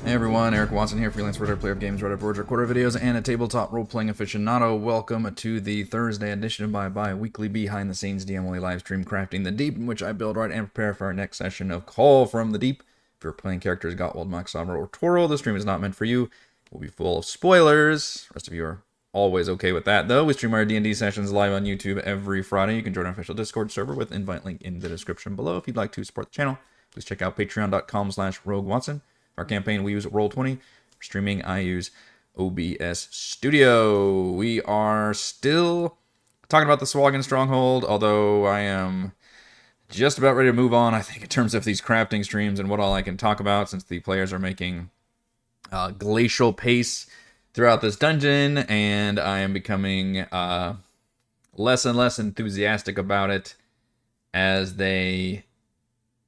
Hey everyone, Eric Watson here, freelance writer, player of games, writer, boards, recorder videos, and a tabletop role-playing aficionado. Welcome to the Thursday edition of my bi-weekly behind-the-scenes DM-only live stream, Crafting the Deep, in which I build, write, and prepare for our next session of Call from the Deep. If you're playing characters Gottwald, Mock, Sabra, or Toro, the stream is not meant for you. We'll be full of spoilers. The rest of you are always okay with that, though. We stream our D&D sessions live on YouTube every Friday. You can join our official Discord server with invite link in the description below. If you'd like to support the channel, please check out patreon.com/RogueWatson. Our campaign, we use Roll20. For streaming, I use OBS Studio. We are still talking about the Sahuagin Stronghold, although I am just about ready to move on, I think, in terms of these crafting streams and what all I can talk about, since the players are making glacial pace throughout this dungeon, and I am becoming less and less enthusiastic about it as they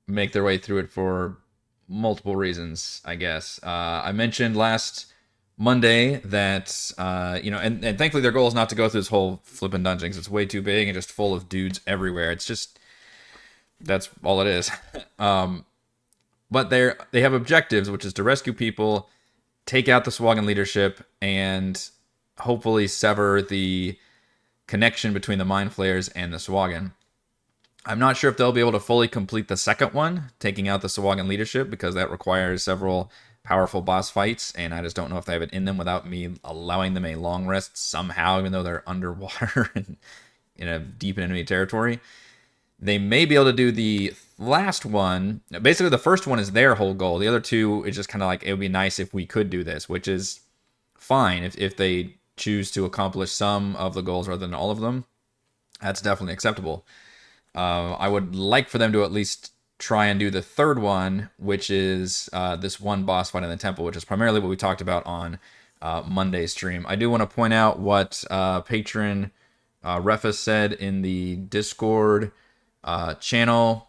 make their way through it for multiple reasons, I guess. I mentioned last Monday that, and thankfully their goal is not to go through this whole flipping dungeon, because it's way too big and just full of dudes everywhere. It's just, that's all it is. But they have objectives, which is to rescue people, take out the Sahuagin leadership, and hopefully sever the connection between the Mind Flayers and the Sahuagin. I'm not sure if they'll be able to fully complete the second one, taking out the Sahuagin leadership, because that requires several powerful boss fights, and I just don't know if they have it in them without me allowing them a long rest somehow, even though they're underwater and in a deep enemy territory. They may be able to do the last one. Basically, the first one is their whole goal. The other two is just kind of like, it would be nice if we could do this, which is fine if they choose to accomplish some of the goals rather than all of them. That's definitely acceptable. I would like for them to at least try and do the third one, which is this one boss fight in the temple, which is primarily what we talked about on Monday's stream. I do want to point out what patron Refus said in the Discord channel.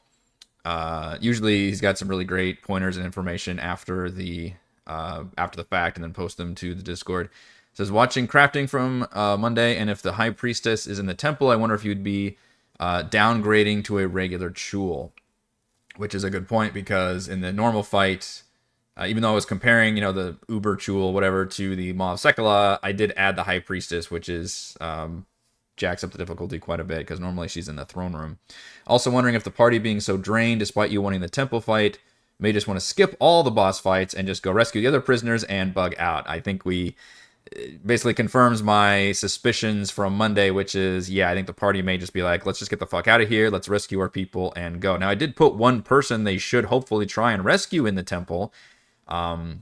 Usually he's got some really great pointers and information after the fact, and then post them to the Discord. It says, watching crafting from Monday, and if the High Priestess is in the temple, I wonder if you'd be downgrading to a regular Chul, which is a good point, because in the normal fight, even though I was comparing, the Uber Chul, whatever, to the Maw of Sekala, I did add the High Priestess, which is jacks up the difficulty quite a bit, because normally she's in the throne room. Also wondering if the party being so drained, despite you wanting the temple fight, may just want to skip all the boss fights and just go rescue the other prisoners and bug out. I think basically confirms my suspicions from Monday, which is, I think the party may just be like, let's just get the fuck out of here, let's rescue our people and go. Now, I did put one person they should hopefully try and rescue in the temple. I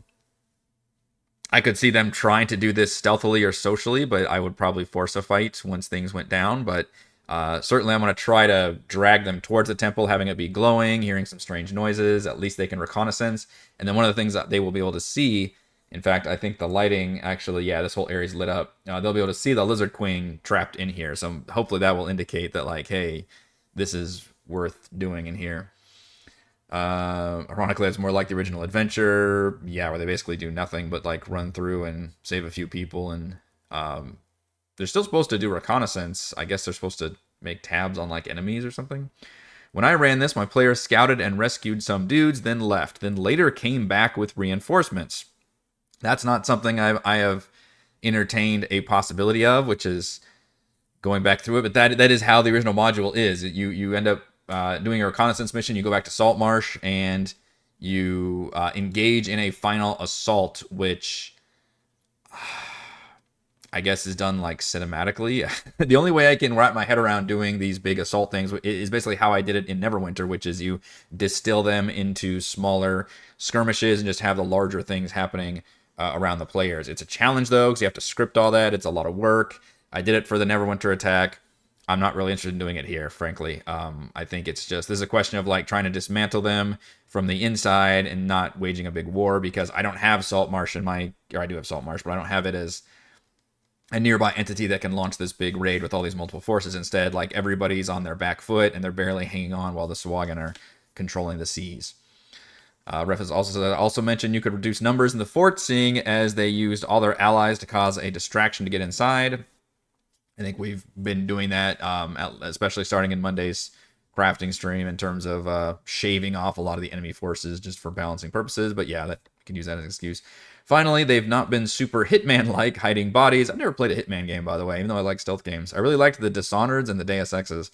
could see them trying to do this stealthily or socially, but I would probably force a fight once things went down. But certainly I'm going to try to drag them towards the temple, having it be glowing, hearing some strange noises. At least they can reconnaissance. And then one of the things that they will be able to see, in fact, I think the lighting, actually, this whole area is lit up. They'll be able to see the Lizard Queen trapped in here. So hopefully that will indicate that, like, hey, this is worth doing in here. Ironically, it's more like the original adventure, where they basically do nothing but, like, run through and save a few people. And they're still supposed to do reconnaissance. I guess they're supposed to make tabs on, like, enemies or something. When I ran this, my players scouted and rescued some dudes, then left. Then later came back with reinforcements. That's not something I have entertained a possibility of, which is going back through it. But that is how the original module is. You end up doing a reconnaissance mission. You go back to Salt Marsh and you engage in a final assault, which I guess is done like cinematically. The only way I can wrap my head around doing these big assault things is basically how I did it in Neverwinter, which is you distill them into smaller skirmishes and just have the larger things happening around the players. It's a challenge, though, because you have to script all that. It's a lot of work. I did it for the Neverwinter attack. I'm not really interested in doing it here, frankly. I think it's just, this is a question of, like, trying to dismantle them from the inside and not waging a big war, because I don't have Salt Marsh or I do have Salt Marsh, but I don't have it as a nearby entity that can launch this big raid with all these multiple forces. Instead, like, everybody's on their back foot and they're barely hanging on while the Sahuagin are controlling the seas. Refus also mentioned you could reduce numbers in the fort, seeing as they used all their allies to cause a distraction to get inside. I think we've been doing that, especially starting in Monday's crafting stream, in terms of shaving off a lot of the enemy forces just for balancing purposes. But yeah, that can use that as an excuse. Finally, they've not been super Hitman-like, hiding bodies. I've never played a Hitman game, by the way, even though I like stealth games. I really liked the Dishonored's and the Deus Exes.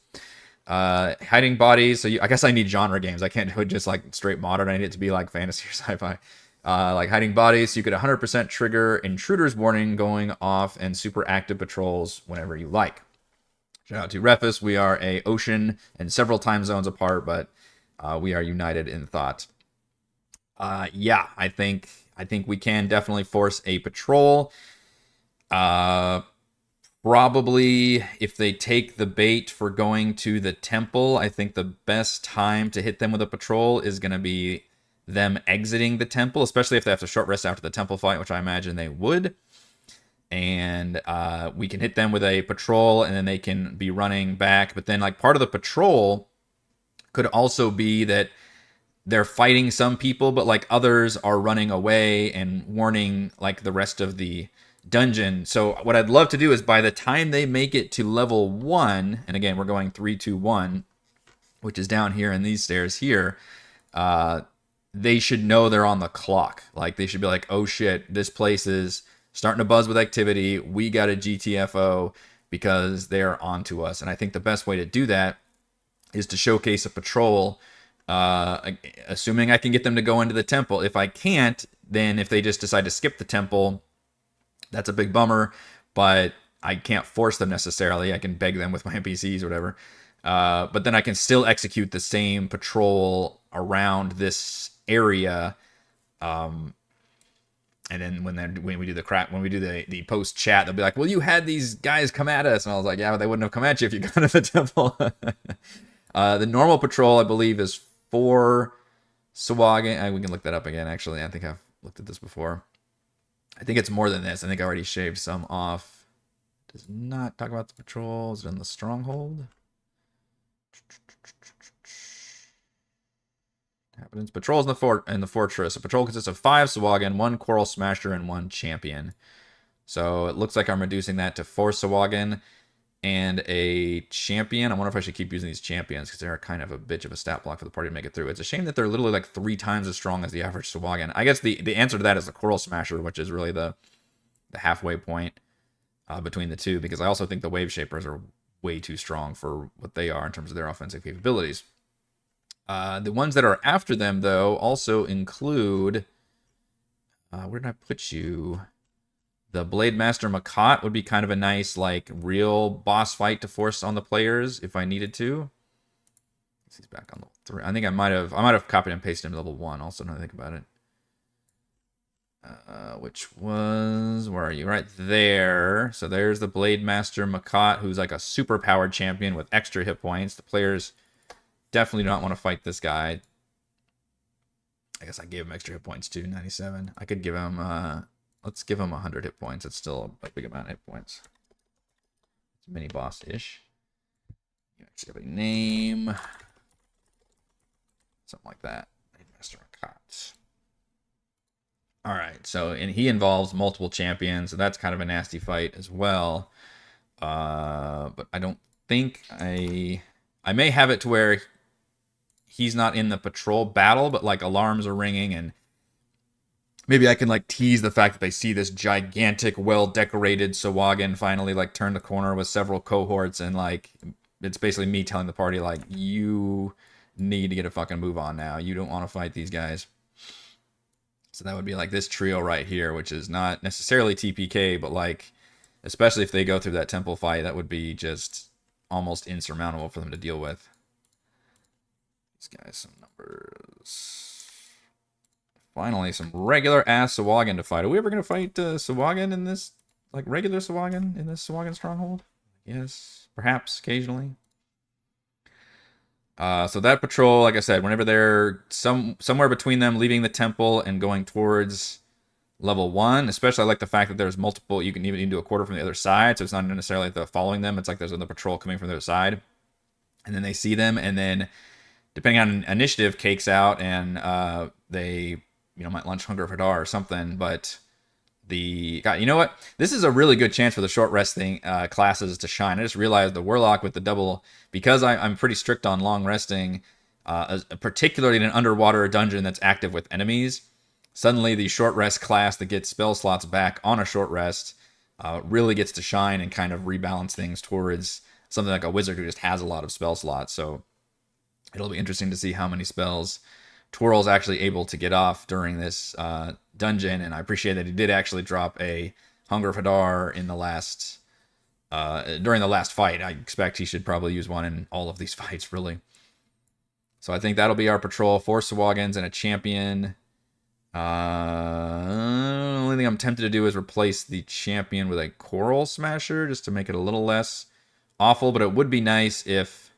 Hiding bodies, so I guess I need genre games. I can't do it just like straight modern. I need it to be like fantasy or sci-fi. Like hiding bodies, so you could 100% trigger intruder's warning going off and super active patrols whenever you like. Shout out to Refus. We are a ocean and several time zones apart, but we are united in thought. Yeah, I think we can definitely force a patrol. Probably if they take the bait for going to the temple, I think the best time to hit them with a patrol is going to be them exiting the temple, especially if they have to short rest after the temple fight, which I imagine they would. And we can hit them with a patrol, and then they can be running back. But then, like, part of the patrol could also be that they're fighting some people, but like others are running away and warning like the rest of the dungeon. So what I'd love to do is by the time they make it to level 1, and again we're going 3, 2, 1, which is down here in these stairs here, they should know they're on the clock. Like they should be like, oh shit, this place is starting to buzz with activity. We got a GTFO because they're onto us. And I think the best way to do that is to showcase a patrol, assuming I can get them to go into the temple. If I can't, then if they just decide to skip the temple, that's a big bummer, but I can't force them necessarily. I can beg them with my NPCs or whatever. But then I can still execute the same patrol around this area. And then when we do the post chat, they'll be like, well, you had these guys come at us. And I was like, yeah, but they wouldn't have come at you if you got to the temple. The normal patrol, I believe, is 4 Sahuagin. We can look that up again, actually. I think I've looked at this before. I think it's more than this. I think I already shaved some off. Does not talk about the patrols in the Stronghold. Inhabitants. Patrols in the fortress. A patrol consists of 5 Sahuagin, 1 Coral Smasher, and 1 Champion. So it looks like I'm reducing that to 4 Sahuagin and a Champion. I wonder if I should keep using these Champions because they're kind of a bitch of a stat block for the party to make it through. It's a shame that they're literally like 3 times as strong as the average Sahuagin. I guess the answer to that is the Coral Smasher, which is really the halfway point between the two, because I also think the Wave Shapers are way too strong for what they are in terms of their offensive capabilities. The ones that are after them, though, also include... where did I put you? The Blade Master Makat would be kind of a nice, like, real boss fight to force on the players if I needed to. He's back on level 3. I think I might have copied and pasted him to level 1, also, now that I think about it. Which was... Where are you? Right there. So there's the Blade Master Makat, who's like a super powered champion with extra hit points. The players definitely do not want to fight this guy. I guess I gave him extra hit points too, 97. I could give him... let's give him 100 hit points. It's still a big amount of hit points. It's mini boss-ish. You actually have a name. Something like that. Master Makat. Alright, so and he involves multiple champions, so that's kind of a nasty fight as well. But I don't think I may have it to where he's not in the patrol battle, but like alarms are ringing, and maybe I can like tease the fact that they see this gigantic, well-decorated Sahuagin finally like turn the corner with several cohorts, and like it's basically me telling the party like, you need to get a fucking move on now. You don't want to fight these guys. So that would be like this trio right here, which is not necessarily TPK, but like, especially if they go through that temple fight, that would be just almost insurmountable for them to deal with. These guys, some numbers. Finally, some regular ass Sahuagin to fight. Are we ever going to fight Sahuagin in this, like regular Sahuagin in this Sahuagin Stronghold? Yes, perhaps, occasionally. So that patrol, like I said, whenever they're somewhere between them leaving the temple and going towards level 1, especially I like the fact that there's multiple, you can even do a quarter from the other side, so it's not necessarily the following them, it's like there's another patrol coming from the other side, and then they see them, and then depending on initiative, cakes out, and they, you know, might lunch Hunger for Hadar or something, but God, you know what? This is a really good chance for the short resting classes to shine. I just realized the Warlock with the double, because I'm pretty strict on long resting, particularly in an underwater dungeon that's active with enemies, suddenly the short rest class that gets spell slots back on a short rest really gets to shine and kind of rebalance things towards something like a wizard who just has a lot of spell slots. So it'll be interesting to see how many spells Twirl's actually able to get off during this dungeon. And I appreciate that he did actually drop a Hunger of Hadar in the last during the last fight. I expect he should probably use one in all of these fights, really. So I think that'll be our patrol. 4 Sahuagins and a champion. The only thing I'm tempted to do is replace the champion with a Coral Smasher just to make it a little less awful. But it would be nice if...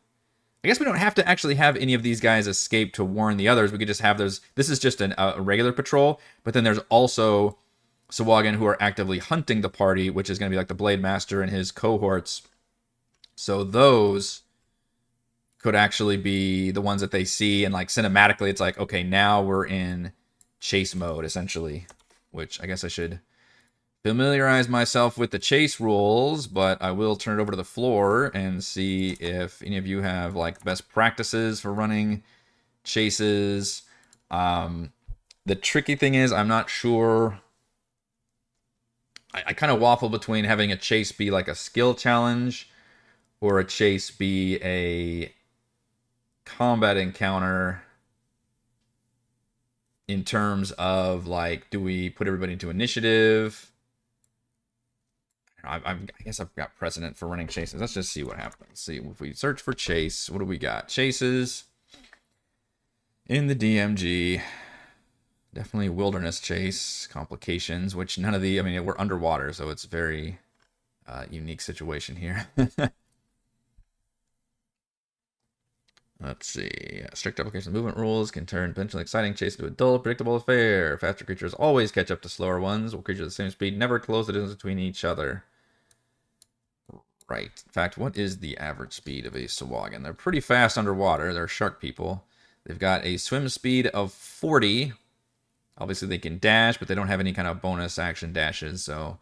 I guess we don't have to actually have any of these guys escape to warn the others. We could just have those... This is just a regular patrol. But then there's also Sahuagin who are actively hunting the party, which is going to be like the Blade Master and his cohorts. So those could actually be the ones that they see, and like cinematically it's like, okay, now we're in chase mode essentially, which I guess I should familiarize myself with the chase rules, but I will turn it over to the floor and see if any of you have like best practices for running chases. The tricky thing is I'm not sure. I kind of waffle between having a chase be like a skill challenge or a chase be a combat encounter in terms of like, do we put everybody into initiative? I guess I've got precedent for running chases. Let's just see what happens. See if we search for chase. What do we got? Chases in the DMG. Definitely wilderness chase complications, which none of the... I mean, we're underwater, so it's a very unique situation here. Let's see. Strict application of movement rules can turn potentially exciting chase into a dull, predictable affair. Faster creatures always catch up to slower ones, while creatures of the same speed never close the distance between each other. Right. In fact, what is the average speed of a Sahuagin? They're pretty fast underwater. They're shark people. They've got a swim speed of 40. Obviously, they can dash, but they don't have any kind of bonus action dashes, so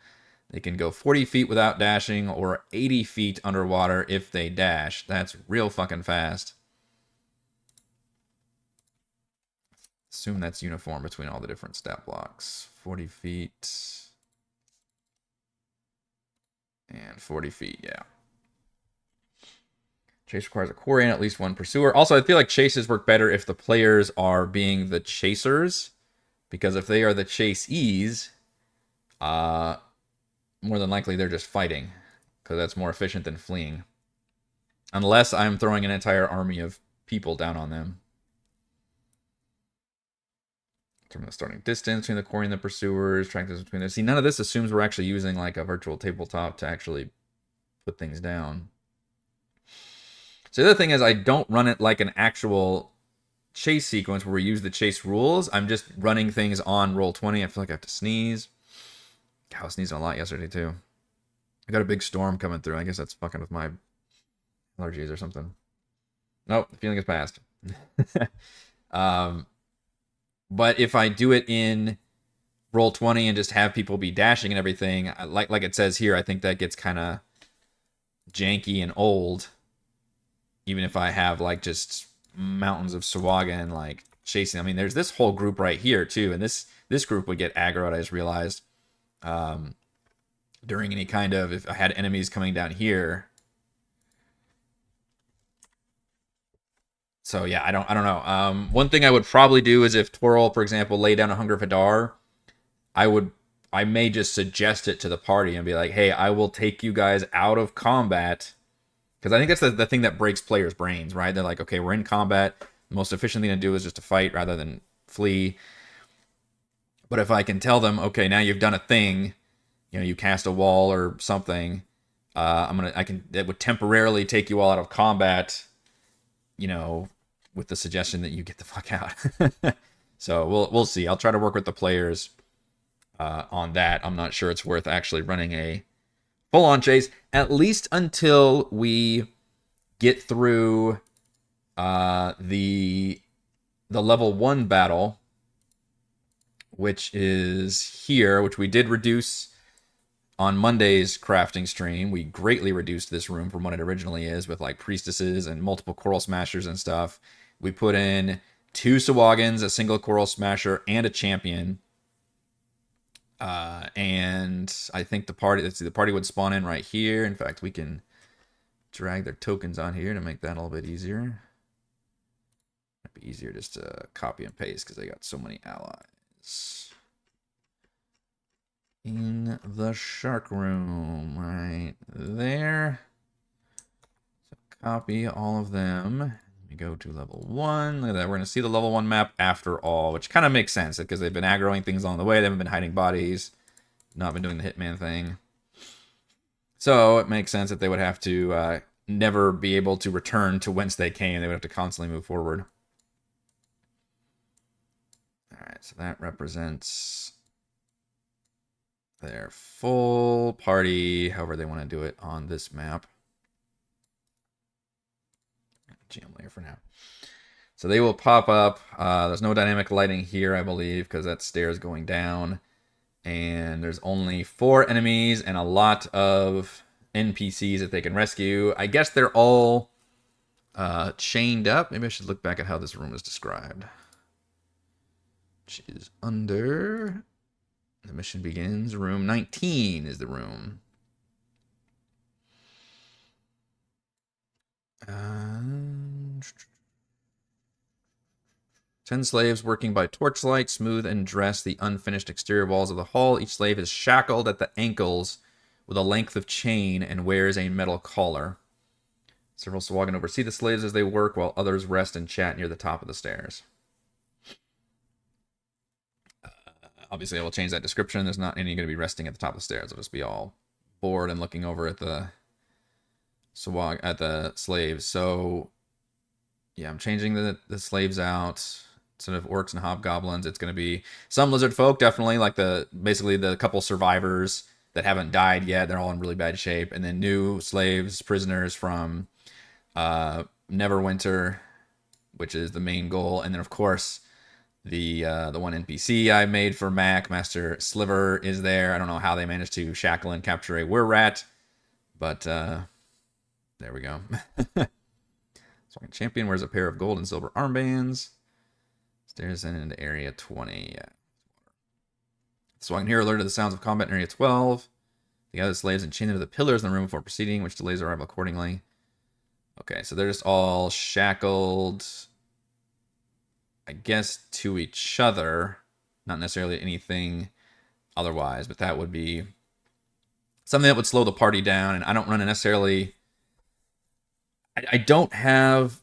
they can go 40 feet without dashing or 80 feet underwater if they dash. That's real fucking fast. Assume that's uniform between all the different stat blocks. 40 feet. And 40 feet, yeah. Chase requires a quarry and at least one pursuer. Also, I feel like chases work better if the players are being the chasers. Because if they are the chasees, more than likely they're just fighting. Because that's more efficient than fleeing. Unless I'm throwing an entire army of people down on them. Determine the starting distance between the quarry and the pursuers. Track this between them. See, none of this assumes we're actually using like a virtual tabletop to actually put things down. So the other thing is I don't run it like an actual chase sequence where we use the chase rules. I'm just running things on Roll20. I feel like I have to sneeze. God, I was sneezing a lot yesterday too. I got a big storm coming through. I guess that's fucking with my allergies or something. Nope, the feeling is past. But if I do it in Roll20 and just have people be dashing and everything, like it says here, I think that gets kind of janky and old. Even if I have like just mountains of Sahuagin like chasing. I mean, there's this whole group right here too, and this group would get aggroed. I just realized during any kind of, if I had enemies coming down here. So yeah, I don't know. One thing I would probably do is if Twirl, for example, lay down a Hunger of Hadar, I may just suggest it to the party and be like, hey, I will take you guys out of combat. Because I think that's the thing that breaks players' brains, right? They're like, okay, we're in combat. The most efficient thing to do is just to fight rather than flee. But if I can tell them, okay, now you've done a thing, you know, you cast a wall or something, it would temporarily take you all out of combat, you know, with the suggestion that you get the fuck out. So we'll see. I'll try to work with the players on that. I'm not sure it's worth actually running a full-on chase, at least until we get through the level 1 battle, which is here, which we did reduce on Monday's crafting stream. We greatly reduced this room from what it originally is with like priestesses and multiple coral smashers and stuff. We put in 2 Sahuagins, a single coral smasher, and a champion. And I think the party, let's see, the party would spawn in right here. In fact, we can drag their tokens on here to make that a little bit easier. It'd be easier just to copy and paste because they got so many allies. In the shark room, right there. So copy all of them. We go to level 1. Look at that. We're going to see the level 1 map after all, which kind of makes sense because they've been aggroing things along the way. They haven't been hiding bodies, not been doing the hitman thing. So it makes sense that they would have to never be able to return to whence they came. They would have to constantly move forward. All right, so that represents their full party, however they want to do it on this map. GM layer for now. So they will pop up. There's no dynamic lighting here, I believe, because that stairs going down. And there's only 4 enemies and a lot of NPCs that they can rescue. I guess they're all chained up. Maybe I should look back at how this room is described. Which is under... The mission begins. Room 19 is the room. 10 slaves working by torchlight smooth and dress the unfinished exterior walls of the hall. Each slave is shackled at the ankles with a length of chain and wears a metal collar. Several Sahuagin oversee the slaves as they work, while others rest and chat near the top of the stairs. Obviously, I will change that description. There's not any going to be resting at the top of the stairs. They'll just be all bored and looking over at the slaves. So, yeah, I'm changing the slaves out. Instead of orcs and hobgoblins, it's going to be some lizard folk, definitely, like basically the couple survivors that haven't died yet. They're all in really bad shape. And then new slaves, prisoners from Neverwinter, which is the main goal. And then, of course, the one NPC I made for Mac, Master Sliver, is there. I don't know how they managed to shackle and capture a were-rat, but there we go. Sahuagin champion wears a pair of gold and silver armbands. Stairs into area 20. Yeah. Sahuagin here alerted to the sounds of combat in area 12. The other slaves and chained them to the pillars in the room before proceeding, which delays arrival accordingly. Okay, so they're just all shackled, I guess, to each other. Not necessarily anything otherwise, but that would be something that would slow the party down. And I don't run it necessarily... I don't have...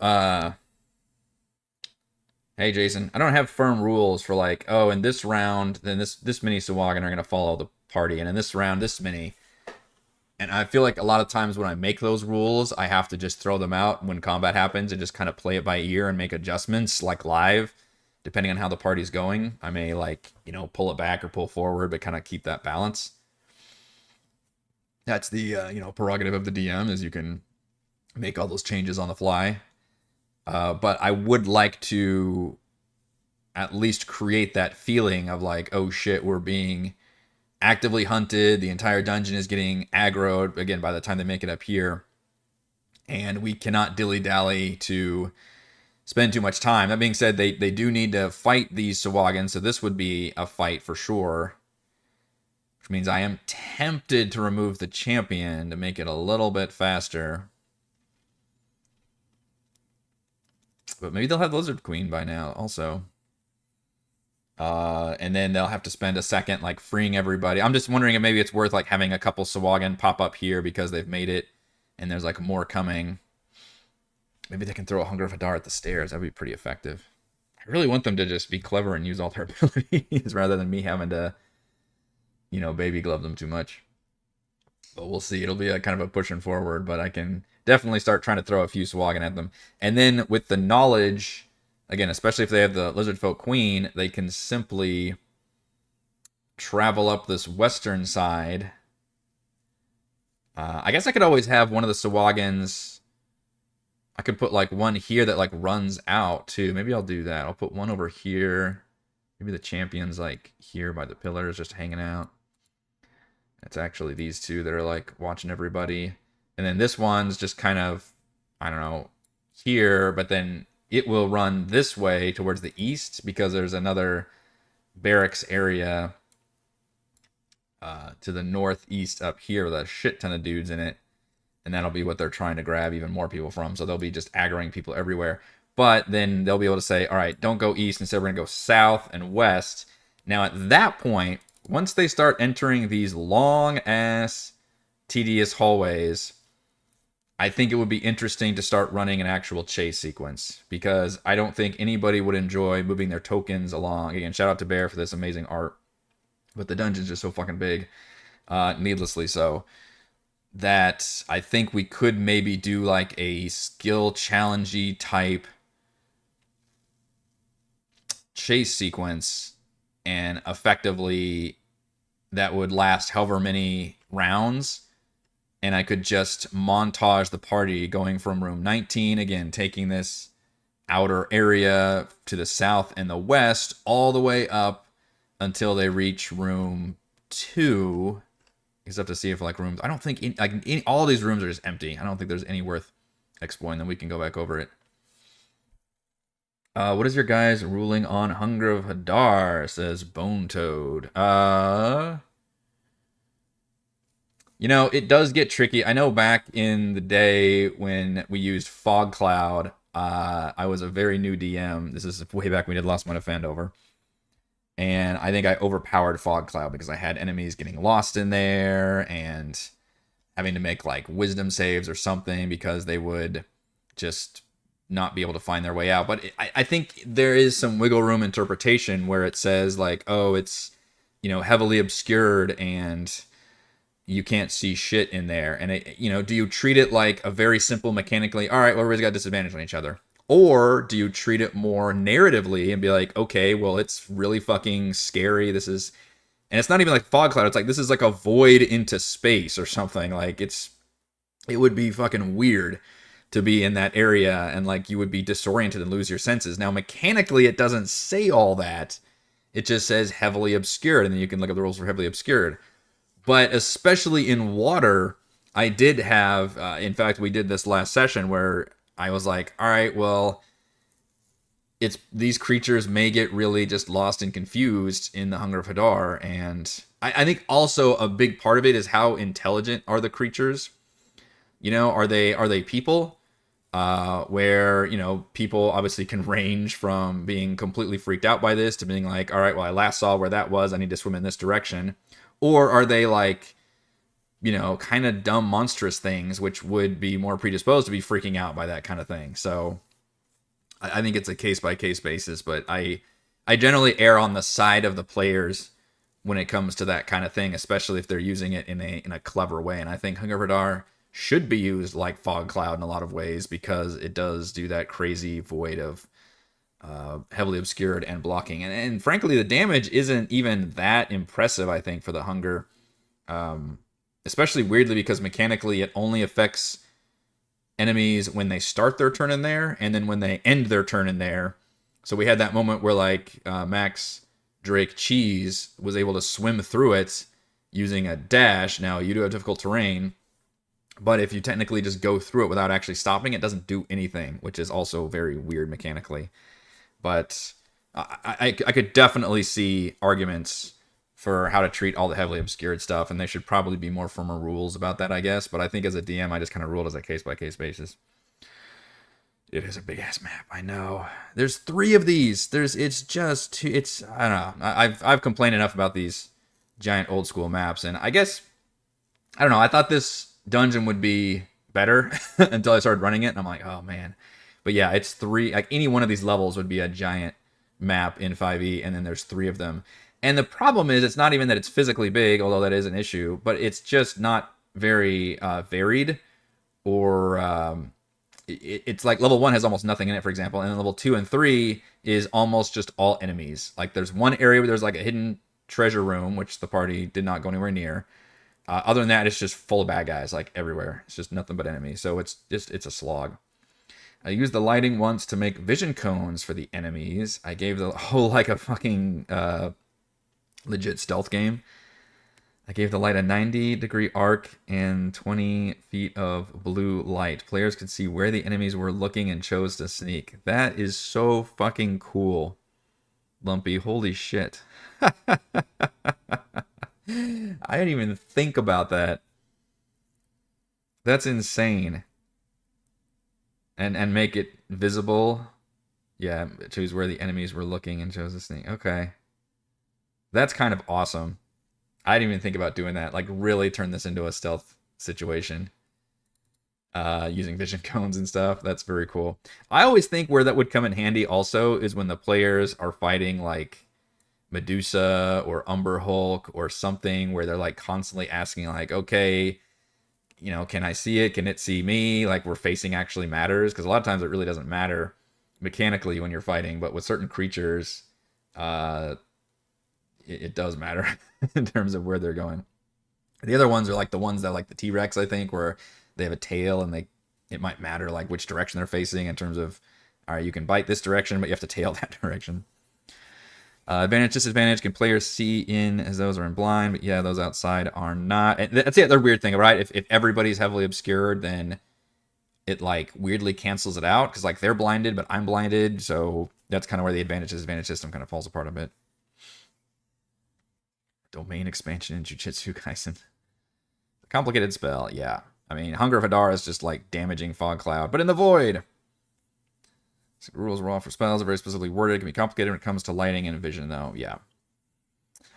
Hey, Jason. I don't have firm rules for like, oh, in this round, then this many Sahuagin are going to follow the party. And in this round, this many. And I feel like a lot of times when I make those rules, I have to just throw them out when combat happens and just kind of play it by ear and make adjustments like live, depending on how the party's going. I may like, pull it back or pull forward, but kind of keep that balance. That's the, prerogative of the DM, is you can make all those changes on the fly. But I would like to at least create that feeling of like, oh shit, we're being actively hunted. The entire dungeon is getting aggroed, again, by the time they make it up here. And we cannot dilly-dally to spend too much time. That being said, they do need to fight these Sahuagin, so this would be a fight for sure. Which means I am tempted to remove the champion to make it a little bit faster. But maybe they'll have Lizard Queen by now also. And then they'll have to spend a second like freeing everybody. I'm just wondering if maybe it's worth like having a couple Sahuagin pop up here because they've made it and there's like more coming. Maybe they can throw a Hunger of Hadar at the stairs. That'd be pretty effective. I really want them to just be clever and use all their abilities rather than me having to, baby glove them too much. But we'll see. It'll be a kind of a pushing forward, but I can definitely start trying to throw a few Sahuagin at them. And then with the knowledge, again, especially if they have the Lizard Folk Queen, they can simply travel up this western side. I guess I could always have one of the Sahuagins. I could put like one here that like runs out too. Maybe I'll do that. I'll put one over here. Maybe the champion's like here by the pillars just hanging out. It's actually these two that are like watching everybody. And then this one's just kind of, I don't know, here, but then it will run this way towards the east because there's another barracks area to the northeast up here with a shit ton of dudes in it. And that'll be what they're trying to grab even more people from. So they'll be just aggroing people everywhere. But then they'll be able to say, all right, don't go east. Instead, we're going to go south and west. Now, at that point, once they start entering these long-ass, tedious hallways, I think it would be interesting to start running an actual chase sequence. Because I don't think anybody would enjoy moving their tokens along. Again, shout out to Bear for this amazing art. But the dungeon's just so fucking big. Needlessly so. That I think we could maybe do like a skill challengey type chase sequence, and effectively that would last however many rounds, and I could just montage the party going from room 19, again taking this outer area to the south and the west all the way up until they reach room 2. Except to see if like rooms, I don't think all these rooms are just empty. I don't think there's any worth exploring. Then we can go back over it. What is your guys' ruling on Hunger of Hadar? Says Bone Toad. It does get tricky. I know back in the day when we used Fog Cloud, I was a very new DM. This is way back when we did Lost Mine of Fandover. And I think I overpowered Fog Cloud because I had enemies getting lost in there and having to make like wisdom saves or something because they would just not be able to find their way out. But I think there is some wiggle room interpretation where it says like, oh, it's, heavily obscured and you can't see shit in there. And, do you treat it like a very simple mechanically, all right, well, everybody's got disadvantage on each other? Or do you treat it more narratively and be like, okay, well, it's really fucking scary. And it's not even like Fog Cloud. It's like, this is like a void into space or something. Like it would be fucking weird to be in that area and like you would be disoriented and lose your senses. Now, mechanically, it doesn't say all that. It just says heavily obscured. And then you can look at the rules for heavily obscured. But especially in water, I did have, in fact, we did this last session where I was like, all right, well, these creatures may get really just lost and confused in the Hunger of Hadar. And I think also a big part of it is how intelligent are the creatures? Are they people? Where, people obviously can range from being completely freaked out by this to being like, all right, well, I last saw where that was. I need to swim in this direction. Or are they like, kind of dumb, monstrous things, which would be more predisposed to be freaking out by that kind of thing. So I think it's a case-by-case basis, but I generally err on the side of the players when it comes to that kind of thing, especially if they're using it in a clever way. And I think Hunger of Hadar should be used like Fog Cloud in a lot of ways because it does do that crazy void of heavily obscured and blocking. And frankly, the damage isn't even that impressive, I think, for the Hunger. Especially weirdly because mechanically it only affects enemies when they start their turn in there and then when they end their turn in there. So we had that moment where like Max Drake Cheese was able to swim through it using a dash. Now you do have difficult terrain, but if you technically just go through it without actually stopping, it doesn't do anything, which is also very weird mechanically. But I could definitely see arguments for how to treat all the heavily obscured stuff, and they should probably be more firmer rules about that, I guess. But I think as a DM, I just kind of ruled as a case-by-case basis. It is a big-ass map, I know. There's 3 of these. It's just too, I don't know. I've complained enough about these giant old-school maps, and I guess, I don't know, I thought this dungeon would be better until I started running it, and I'm like, oh, man. But yeah, it's 3, like any one of these levels would be a giant map in 5e, and then there's 3 of them. And the problem is, it's not even that it's physically big, although that is an issue, but it's just not very varied. Or it's like level 1 has almost nothing in it, for example, and then level 2 and 3 is almost just all enemies. Like there's one area where there's like a hidden treasure room, which the party did not go anywhere near. Other than that, it's just full of bad guys, like everywhere. It's just nothing but enemies. So it's a slog. I used the lighting once to make vision cones for the enemies. I gave the whole like a fucking legit stealth game. I gave the light a 90-degree arc and 20 feet of blue light. Players could see where the enemies were looking and chose to sneak. That is so fucking cool. Lumpy, holy shit. I didn't even think about that. That's insane. And make it visible. Yeah, choose where the enemies were looking and shows this thing. Okay. That's kind of awesome. I didn't even think about doing that. Like, really turn this into a stealth situation. Using vision cones and stuff. That's very cool. I always think where that would come in handy also is when the players are fighting like Medusa or Umber Hulk or something where they're like constantly asking like, okay, you know, can I see it? Can it see me? Like, where facing actually matters, because a lot of times it really doesn't matter mechanically when you're fighting, but with certain creatures, it does matter in terms of where they're going. The other ones are like the ones that like the T-Rex, I think, where they have a tail and it might matter like which direction they're facing in terms of, all right, you can bite this direction, but you have to tail that direction. Advantage, disadvantage. Can players see in as those are in blind? But yeah, those outside are not. And that's the other weird thing, right? If everybody's heavily obscured, then it like weirdly cancels it out because like they're blinded, but I'm blinded. So that's kind of where the advantage disadvantage system kind of falls apart a bit. Domain expansion in Jujutsu Kaisen. Complicated spell, yeah. I mean, Hunger of Hadar is just like damaging Fog Cloud, but in the void. So rules are all for spells, are very specifically worded. It can be complicated when it comes to lighting and vision, though. Yeah.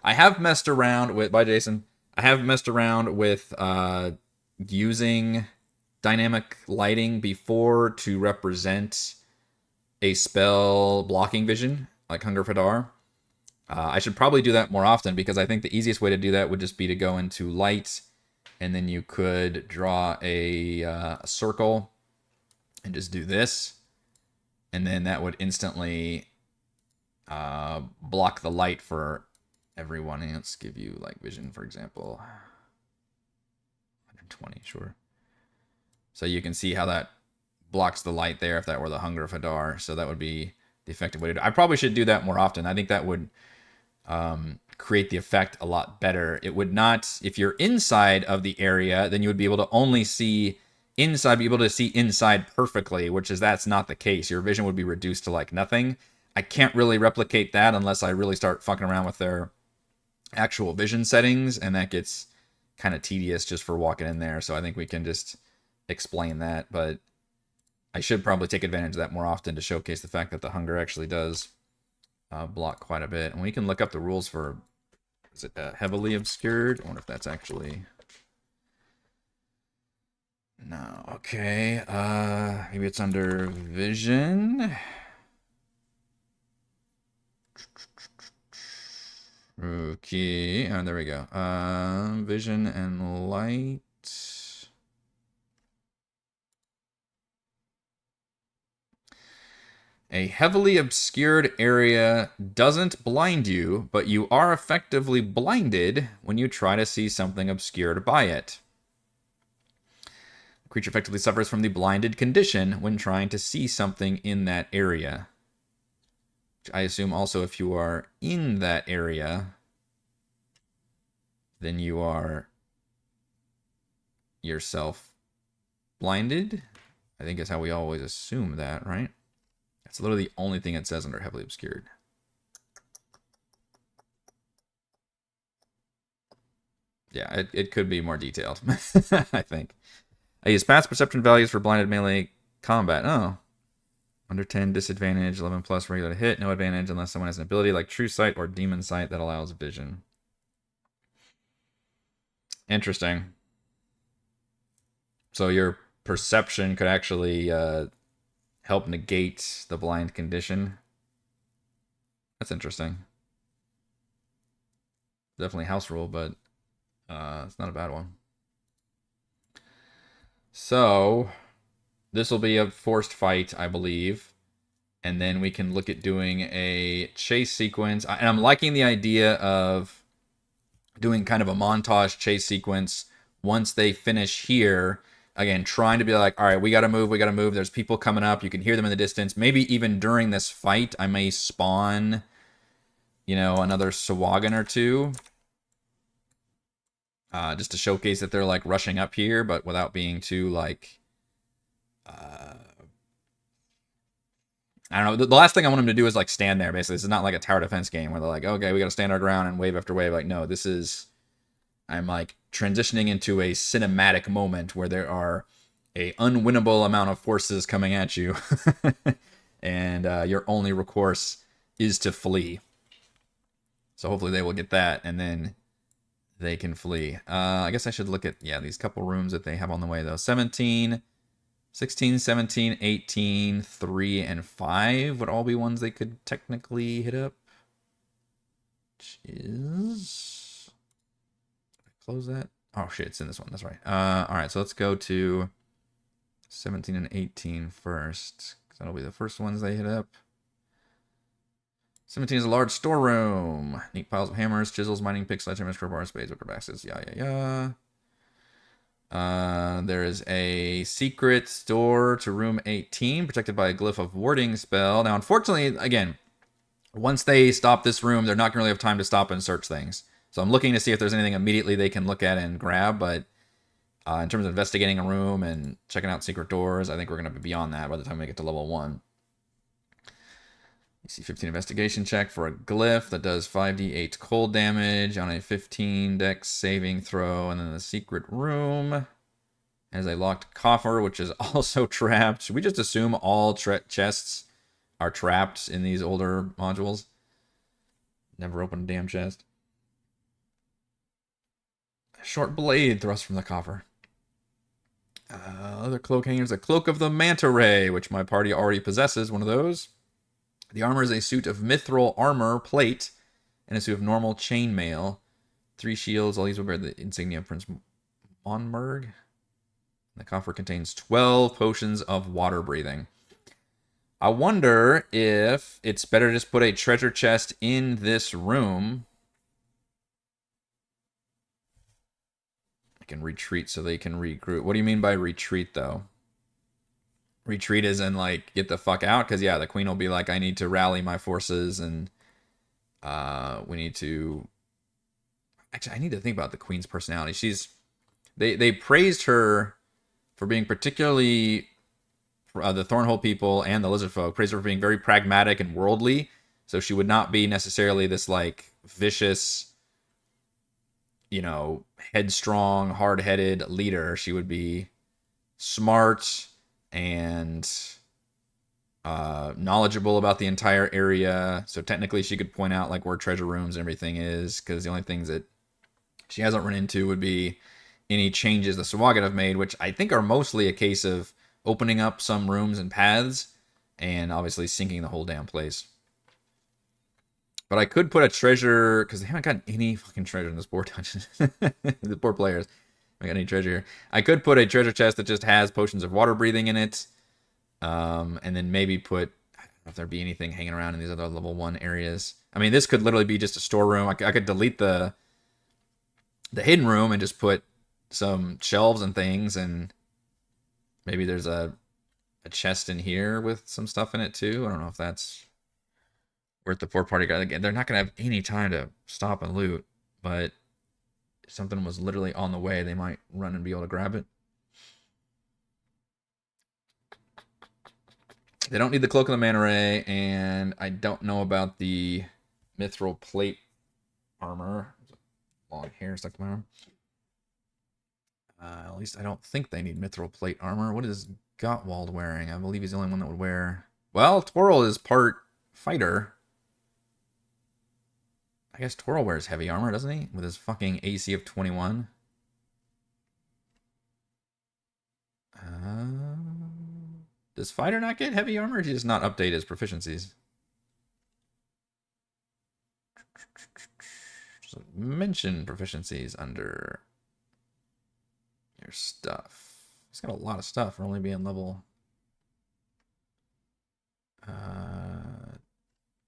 I have messed around with, bye Jason. I have messed around with using dynamic lighting before to represent a spell blocking vision, like Hunger of Hadar. I should probably do that more often because I think the easiest way to do that would just be to go into light, and then you could draw a circle and just do this. And then that would instantly block the light for everyone. And let's give you like vision, for example. 120, sure. So you can see how that blocks the light there if that were the Hunger of Hadar. So that would be the effective way to do it. I probably should do that more often. I think that would create the effect a lot better. It would not, if you're inside of the area, then you would be able to only see inside, be able to see inside perfectly, which is that's not the case. Your vision would be reduced to like nothing. I can't really replicate that unless I really start fucking around with their actual vision settings, and that gets kind of tedious just for walking in there. So I think we can just explain that, but I should probably take advantage of that more often to showcase the fact that the hunger actually does block quite a bit. And we can look up the rules for, is it heavily obscured? I wonder if that's actually... No, okay. Maybe it's under vision. Okay, there we go. Vision and light. A heavily obscured area doesn't blind you, but you are effectively blinded when you try to see something obscured by it. The creature effectively suffers from the blinded condition when trying to see something in that area. Which I assume also if you are in that area, then you are yourself blinded. I think is how we always assume that, right? That's literally the only thing it says under heavily obscured. Yeah, it could be more detailed, I think. I use past perception values for blinded melee combat. Oh. Under 10, disadvantage, 11 plus regular to hit, no advantage unless someone has an ability like True Sight or Demon Sight that allows vision. Interesting. So your perception could actually help negate the blind condition. That's interesting. Definitely house rule, but it's not a bad one. So this will be a forced fight, I believe. And then we can look at doing a chase sequence. And I'm liking the idea of doing kind of a montage chase sequence once they finish here. Again, trying to be like, all right, we got to move. There's people coming up. You can hear them in the distance. Maybe even during this fight, I may spawn, you know, another Sahuagin or two. Just to showcase that they're, like, rushing up here, but without being too, like... I don't know. The last thing I want them to do is, like, stand there, basically. This is not like a tower defense game where they're like, okay, we got to stand our ground and wave after wave. Like, no, this is... I'm like transitioning into a cinematic moment where there are a unwinnable amount of forces coming at you, and your only recourse is to flee. So hopefully they will get that, and then they can flee. I guess I should look at, yeah, these couple rooms that they have on the way, though. 17, 16, 17, 18, 3, and 5 would all be ones they could technically hit up. Which is... Close that. Oh, shit, it's in this one. That's right. All right, so let's go to 17 and 18 first, because that'll be the first ones they hit up. 17 is a large storeroom. Neat piles of hammers, chisels, mining picks, sledgehammers, crowbars, spades, wicker baskets. Yeah. There is a secret door to room 18, protected by a glyph of warding spell. Now, unfortunately, again, once they stop this room, they're not going to really have time to stop and search things. So I'm looking to see if there's anything immediately they can look at and grab, but in terms of investigating a room and checking out secret doors, I think we're going to be beyond that by the time we get to level 1. You see 15 investigation check for a glyph that does 5d8 cold damage on a 15 dex saving throw. And then the secret room has a locked coffer, which is also trapped. Should we just assume all chests are trapped in these older modules? Never open a damn chest. A short blade thrust from the coffer. Other cloak hangers. A cloak of the manta ray, which my party already possesses one of those. The armor is a suit of mithril armor plate and a suit of normal chainmail. 3 shields. All these will bear the insignia of Prince Monmerg. The coffer contains 12 potions of water breathing. I wonder if it's better to just put a treasure chest in this room. I can retreat so they can regroup. What do you mean by retreat, though? Retreat is in, like, get the fuck out? Because, yeah, the queen will be like, I need to rally my forces, and we need to... Actually, I need to think about the queen's personality. She's... They praised her for being particularly... the Thornhold people and the Lizard folk praised her for being very pragmatic and worldly. So she would not be necessarily this, like, vicious, you know, headstrong, hard-headed leader. She would be smart and knowledgeable about the entire area. So technically she could point out like where treasure rooms and everything is, because the only things that she hasn't run into would be any changes the Sahuagin have made, which I think are mostly a case of opening up some rooms and paths and obviously sinking the whole damn place. But I could put a treasure, because they haven't gotten any fucking treasure in this board dungeon. The poor players. I got any treasure here. I could put a treasure chest that just has potions of water breathing in it. And then maybe put, I don't know if there'd be anything hanging around in these other level 1 areas. I mean, this could literally be just a storeroom. I could delete the hidden room and just put some shelves and things, and maybe there's a chest in here with some stuff in it too. I don't know if that's worth the poor party. Again, they're not going to have any time to stop and loot, but if something was literally on the way, they might run and be able to grab it. They don't need the Cloak of the Manta Ray, and I don't know about the Mithril Plate armor. There's a long hair stuck to my arm. At least I don't think they need Mithril Plate armor. What is Gottwald wearing? I believe he's the only one that would wear... Well, Toril is part fighter. I guess Toril wears heavy armor, doesn't he? With his fucking AC of 21. Does fighter not get heavy armor, or does he just not update his proficiencies? Just mention proficiencies under your stuff. He's got a lot of stuff for only being level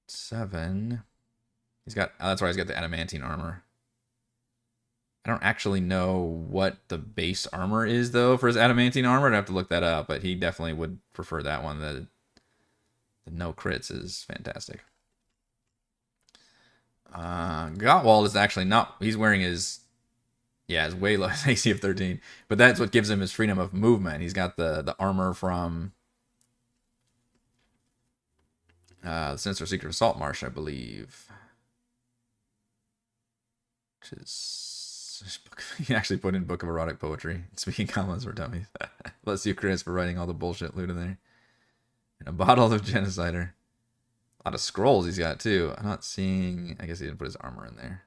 7. He's got, that's why he's got the adamantine armor. I don't actually know what the base armor is, though, for his adamantine armor. I'd have to look that up, but he definitely would prefer that one. The no crits is fantastic. Gottwald is actually not... He's wearing his... Yeah, his way less AC of 13. But that's what gives him his freedom of movement. He's got the armor from... the Sinister Secret of Saltmarsh, I believe. Which is He actually put in Book of Erotic Poetry. Speaking comments for dummies. Bless you, Chris, for writing all the bullshit loot in there. And a bottle of Genocider. A lot of scrolls he's got, too. I'm not seeing... I guess he didn't put his armor in there.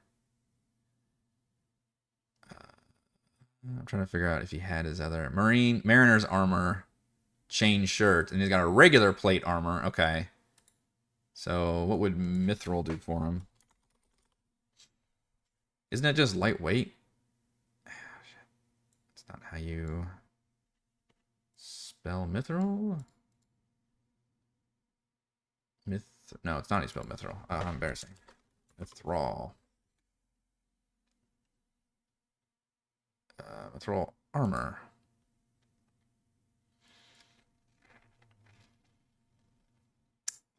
I'm trying to figure out if he had his other... Mariner's armor. Chain shirt. And he's got a regular plate armor. Okay. So, what would Mithril do for him? Isn't it just lightweight? That's not how you spell Mithril. No, it's not how you spell Mithril. Oh, how embarrassing. Mithril. Mithril armor.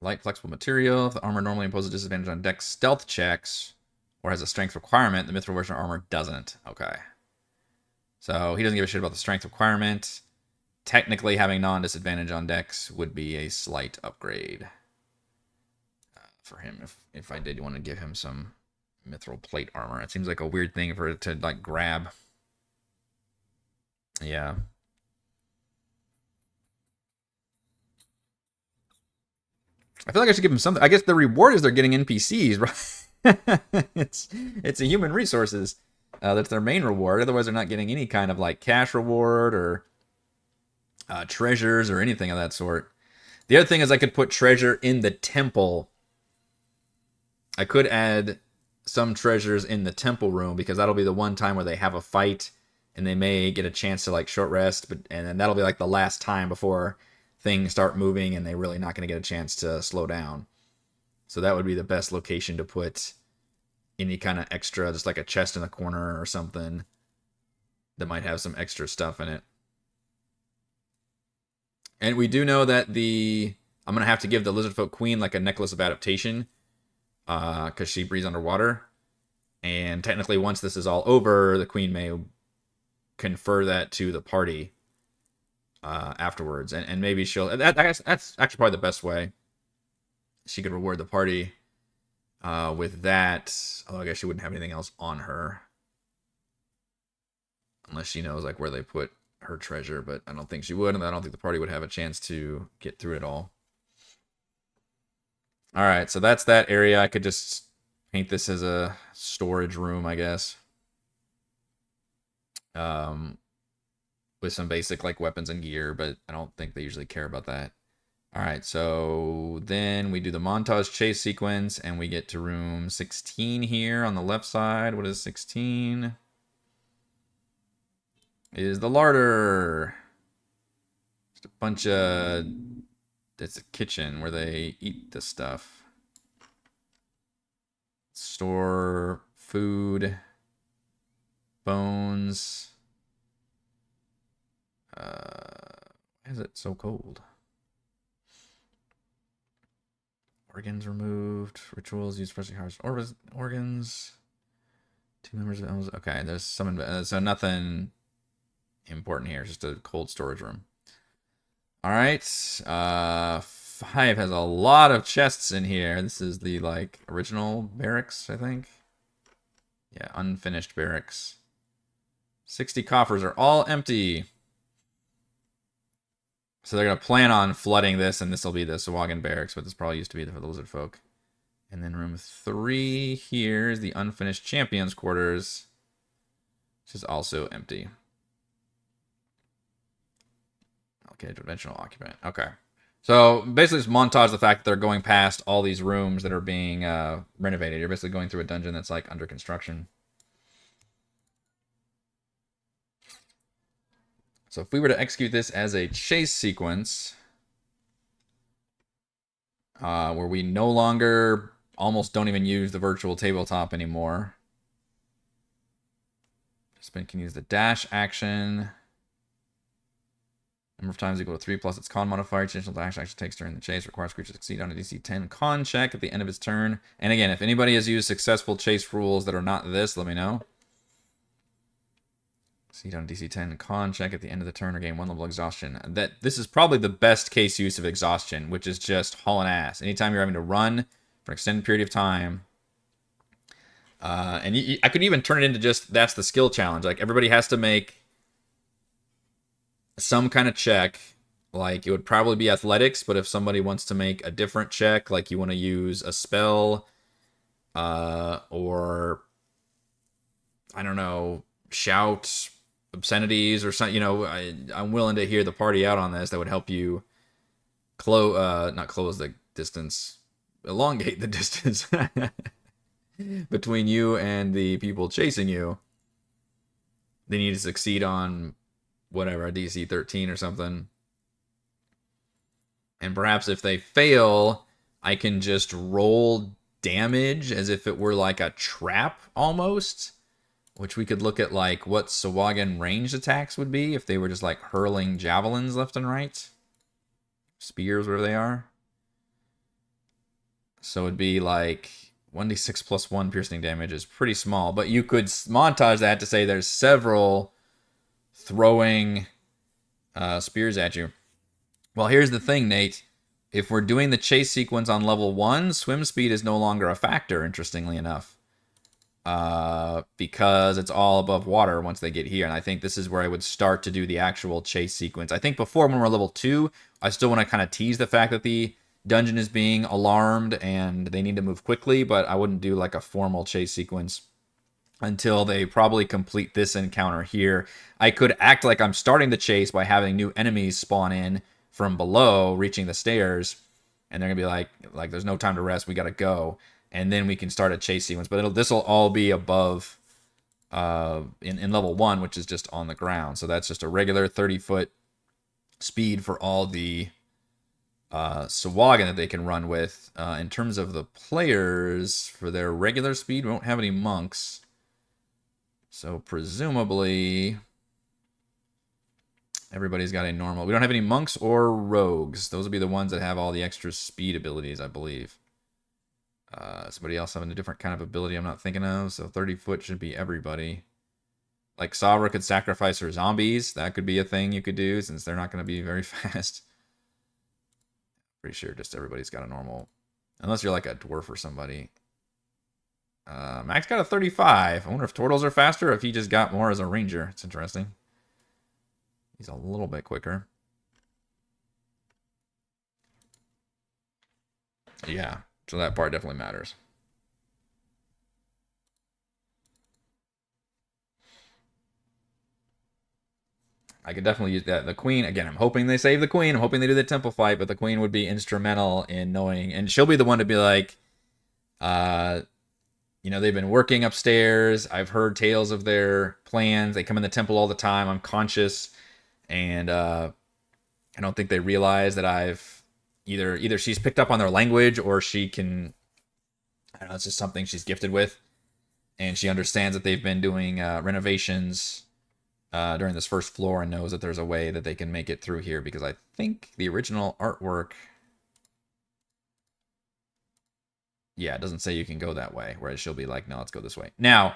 Light, flexible material. If the armor normally imposes a disadvantage on dex stealth checks or has a strength requirement, the Mithril version armor doesn't. Okay. So he doesn't give a shit about the strength requirement. Technically, having non-disadvantage on dex would be a slight upgrade for him if I did want to give him some Mithril plate armor. It seems like a weird thing for it to, like, grab. Yeah. I feel like I should give him something. I guess the reward is they're getting NPCs, right? it's a human resources. That's their main reward. Otherwise, they're not getting any kind of like cash reward or treasures or anything of that sort. The other thing is I could put treasure in the temple. I could add some treasures in the temple room because that'll be the one time where they have a fight and they may get a chance to like short rest, and then that'll be like the last time before things start moving and they're really not going to get a chance to slow down. So that would be the best location to put any kind of extra, just like a chest in the corner or something that might have some extra stuff in it. And we do know that I'm going to have to give the Lizardfolk Queen like a necklace of adaptation because she breathes underwater. And technically once this is all over, the Queen may confer that to the party afterwards. And maybe she'll... That's actually probably the best way. She could reward the party with that. Although I guess she wouldn't have anything else on her. Unless she knows like where they put her treasure. But I don't think she would. And I don't think the party would have a chance to get through it all. Alright, so that's that area. I could just paint this as a storage room, I guess. With some basic like weapons and gear, but I don't think they usually care about that. Alright, so then we do the montage chase sequence, and we get to room 16 here on the left side. What is 16? Is the larder. Just a bunch of... It's a kitchen where they eat the stuff. Store food. Bones. Why is it so cold? Organs removed. Rituals used freshly harvested organs. 2 members of elves. Okay, there's some. So nothing important here. It's just a cold storage room. All right. 5 has a lot of chests in here. This is the like original barracks, I think. Yeah, unfinished barracks. 60 coffers are all empty. So they're going to plan on flooding this, and this will be the Sahuagin barracks, but this probably used to be for the lizard folk. And then room 3 here is the unfinished champions quarters, which is also empty. Okay, dimensional occupant. Okay. So basically just montage the fact that they're going past all these rooms that are being renovated. You're basically going through a dungeon that's like under construction. So if we were to execute this as a chase sequence, where we no longer almost don't even use the virtual tabletop anymore. Participant can use the dash action. Number of times equal to 3 plus its con modifier. Each additional dash action takes during the chase. Requires creature to succeed on a DC 10 con check at the end of its turn. And again, if anybody has used successful chase rules that are not this, let me know. Succeed on a DC 10 con check at the end of the turn or gain 1 level exhaustion. This is probably the best case use of exhaustion, which is just hauling ass. Anytime you're having to run for an extended period of time, And I could even turn it into just that's the skill challenge. Like everybody has to make some kind of check. Like it would probably be athletics, but if somebody wants to make a different check, like you want to use a spell, or I don't know, shout obscenities or something, I'm willing to hear the party out on this. That would help you not close the distance, elongate the distance between you and the people chasing you. They need to succeed on whatever, a DC 13 or something. And perhaps if they fail, I can just roll damage as if it were like a trap almost, which we could look at like what Sahuagin ranged attacks would be if they were just like hurling javelins left and right. Spears, where they are. So it'd be like 1d6 plus 1 piercing damage is pretty small, but you could montage that to say there's several throwing spears at you. Well, here's the thing, Nate. If we're doing the chase sequence on level 1, swim speed is no longer a factor, interestingly enough. Because it's all above water once they get here. And I think this is where I would start to do the actual chase sequence. I think before, when we're level 2, I still want to kind of tease the fact that the dungeon is being alarmed and they need to move quickly, but I wouldn't do like a formal chase sequence until they probably complete this encounter here. I could act like I'm starting the chase by having new enemies spawn in from below, reaching the stairs, and they're gonna be like there's no time to rest, we gotta go, and then we can start a chase sequence. But this will all be above in level 1, which is just on the ground. So that's just a regular 30-foot speed for all the Sahuagin that they can run with. In terms of the players, for their regular speed, we won't have any monks. So presumably everybody's got a normal. We don't have any monks or rogues. Those will be the ones that have all the extra speed abilities, I believe. Somebody else having a different kind of ability I'm not thinking of. So 30 foot should be everybody. Like Sabra could sacrifice her zombies. That could be a thing you could do since they're not going to be very fast. Pretty sure just everybody's got a normal. Unless you're like a dwarf or somebody. Max got a 35. I wonder if turtles are faster or if he just got more as a ranger. It's interesting. He's a little bit quicker. Yeah, so that part definitely matters. I could definitely use that. The queen, again, I'm hoping they save the queen. I'm hoping they do the temple fight, but the queen would be instrumental in knowing, and she'll be the one to be like, they've been working upstairs. I've heard tales of their plans. They come in the temple all the time. I'm conscious, and I don't think they realize that I've either she's picked up on their language or she can, I don't know, it's just something she's gifted with, and she understands that they've been doing renovations during this first floor and knows that there's a way that they can make it through here, because I think the original artwork, yeah, it doesn't say you can go that way, whereas she'll be like, no, let's go this way. Now,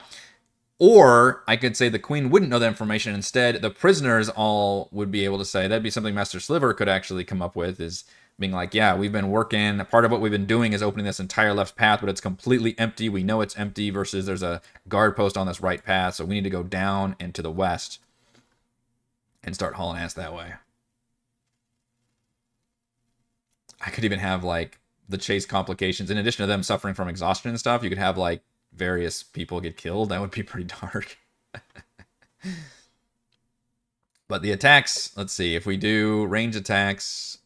or I could say the queen wouldn't know that information. Instead, the prisoners all would be able to say, that'd be something Master Sliver could actually come up with, is being like, yeah, we've been working. Part of what we've been doing is opening this entire left path, but it's completely empty. We know it's empty versus there's a guard post on this right path. So we need to go down and to the west and start hauling ass that way. I could even have like the chase complications. In addition to them suffering from exhaustion and stuff, you could have like various people get killed. That would be pretty dark. But the attacks, let's see. If we do range attacks,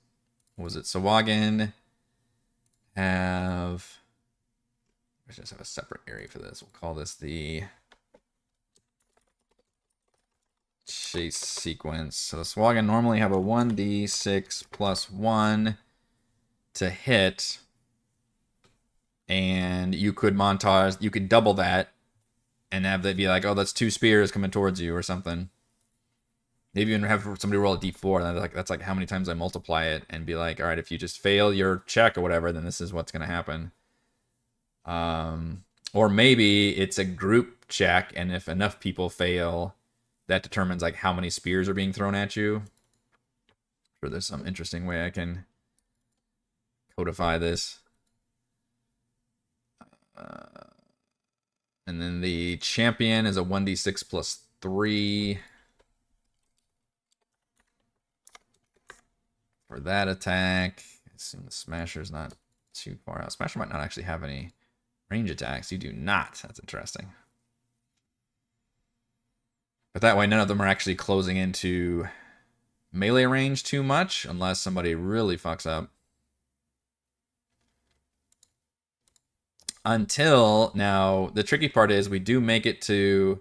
what was it? Sahuagin have... Let's just have a separate area for this. We'll call this the chase sequence. So the Sahuagin normally have a 1d6 plus 1 to hit. And you could montage, you could double that and have that be like, oh, that's 2 spears coming towards you or something. Maybe even have somebody roll a d4, and that's like how many times I multiply it, and be like, all right, if you just fail your check or whatever, then this is what's going to happen. Or maybe it's a group check, and if enough people fail, that determines like how many spears are being thrown at you. I'm sure there's some interesting way I can codify this. And then the champion is a 1d6 plus 3 for that attack. I assume the Smasher's not too far out. Smasher might not actually have any range attacks. You do not. That's interesting. But that way, none of them are actually closing into melee range too much, unless somebody really fucks up. Until, now, the tricky part is we do make it to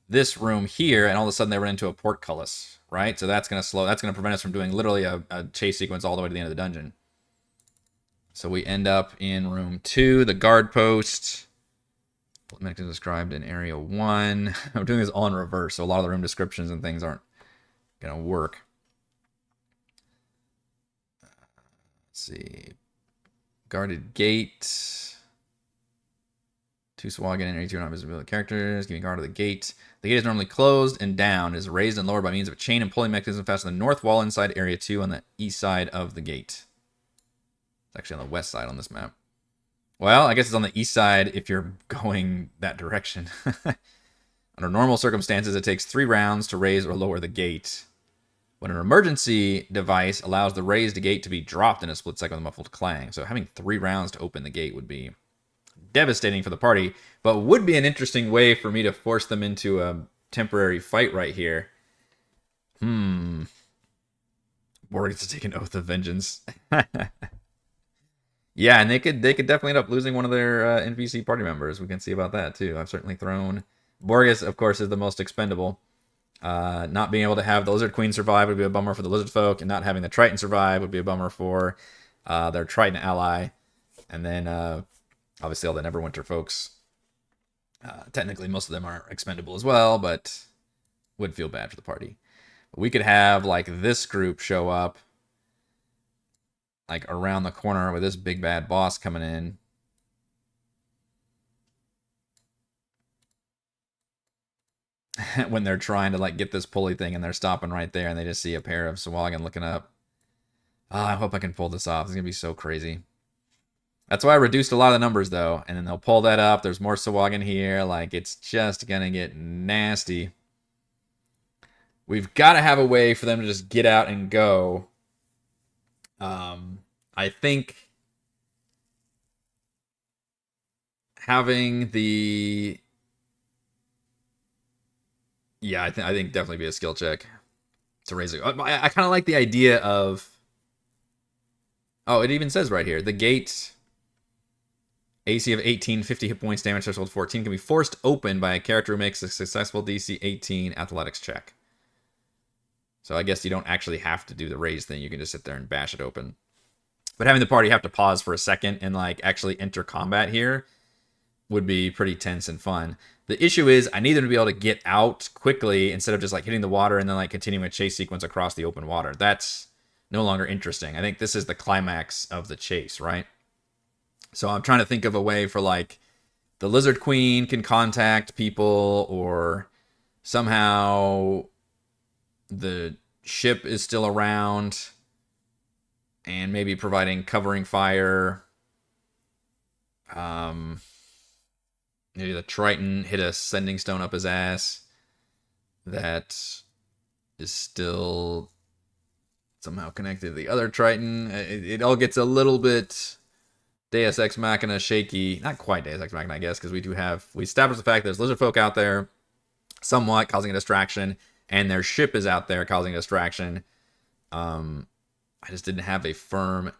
this room here, and all of a sudden they run into a portcullis, right? So that's going to prevent us from doing literally a chase sequence all the way to the end of the dungeon. So we end up in room 2, the guard post. Mechanism described in area 1. I'm doing this all in reverse, so a lot of the room descriptions and things aren't going to work. Let's see. Guarded gate. 2 Sahuagin and area 2 non-visible characters. Giving guard to the gate. The gate is normally closed and down. It is raised and lowered by means of a chain and pulling mechanism fastened to the north wall inside area 2 on the east side of the gate. It's actually on the west side on this map. Well, I guess it's on the east side if you're going that direction. Under normal circumstances, it takes 3 rounds to raise or lower the gate. When an emergency device allows the raised gate to be dropped in a split second with a muffled clang. So having 3 rounds to open the gate would be devastating for the party, but would be an interesting way for me to force them into a temporary fight right here. Borg gets to take an oath of vengeance. Yeah, and they could definitely end up losing one of their NPC party members. We can see about that too. I've certainly thrown Borgus, of course, is the most expendable. Not being able to have the Lizard Queen survive would be a bummer for the Lizard folk, and not having the Triton survive would be a bummer for their Triton ally. And then obviously all the Neverwinter folks. Technically, most of them are expendable as well, but would feel bad for the party. But we could have like this group show up like around the corner with this big bad boss coming in. When they're trying to like get this pulley thing and they're stopping right there and they just see a pair of Sahuagin looking up. Oh, I hope I can pull this off. It's going to be so crazy. That's why I reduced a lot of the numbers though. And then they'll pull that up. There's more Sahuagin here. Like it's just going to get nasty. We've got to have a way for them to just get out and go. I think having the I think definitely be a skill check to raise it. I kind of like the idea of it even says right here the gate AC of 18, 50 hit points, damage threshold 14 can be forced open by a character who makes a successful DC 18 athletics check. So I guess you don't actually have to do the raise thing. You can just sit there and bash it open. But having the party have to pause for a second and like actually enter combat here would be pretty tense and fun. The issue is I need them to be able to get out quickly instead of just like hitting the water and then like continuing a chase sequence across the open water. That's no longer interesting. I think this is the climax of the chase, right? So I'm trying to think of a way for like the Lizard Queen can contact people, or somehow the ship is still around and maybe providing covering fire. Maybe the Triton hit a sending stone up his ass that is still somehow connected to the other Triton. It all gets a little bit Deus Ex Machina shaky. Not quite Deus Ex Machina, I guess, because we established the fact that there's lizard folk out there somewhat causing a distraction, and their ship is out there causing a distraction. I just didn't have a firm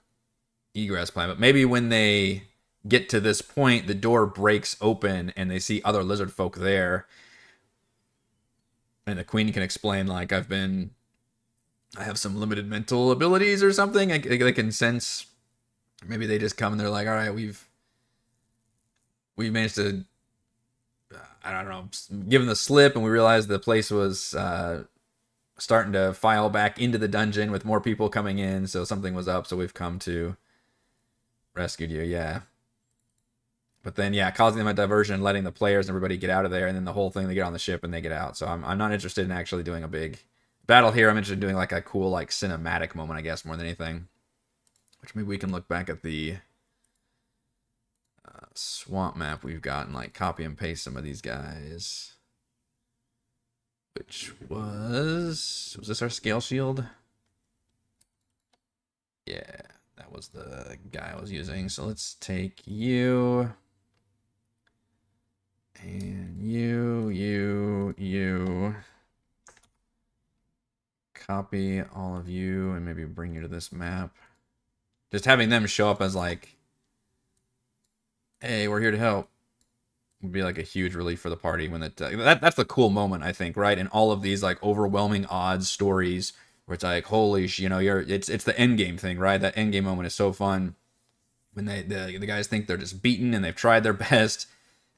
egress plan. But maybe when they get to this point, the door breaks open and they see other lizard folk there. And the queen can explain, like, I have some limited mental abilities or something. They can sense. Maybe they just come and they're like, all right, we've managed to, I don't know, give them the slip, and we realized the place was starting to file back into the dungeon with more people coming in, so something was up, so we've come to rescue you, yeah. But then, yeah, causing them a diversion, letting the players and everybody get out of there, and then the whole thing, they get on the ship and they get out. So I'm not interested in actually doing a big battle here. I'm interested in doing like a cool like cinematic moment, I guess, more than anything. Which maybe we can look back at the swamp map we've gotten, like copy and paste some of these guys. Which was this our scale shield? Yeah, that was the guy I was using. So let's take you. And you. Copy all of you and maybe bring you to this map. Just having them show up as like, hey, we're here to help, would be like a huge relief for the party when that's the cool moment, I think, right? In all of these like overwhelming odds stories where it's like, holy it's the end game thing, right? That end game moment is so fun when the guys think they're just beaten and they've tried their best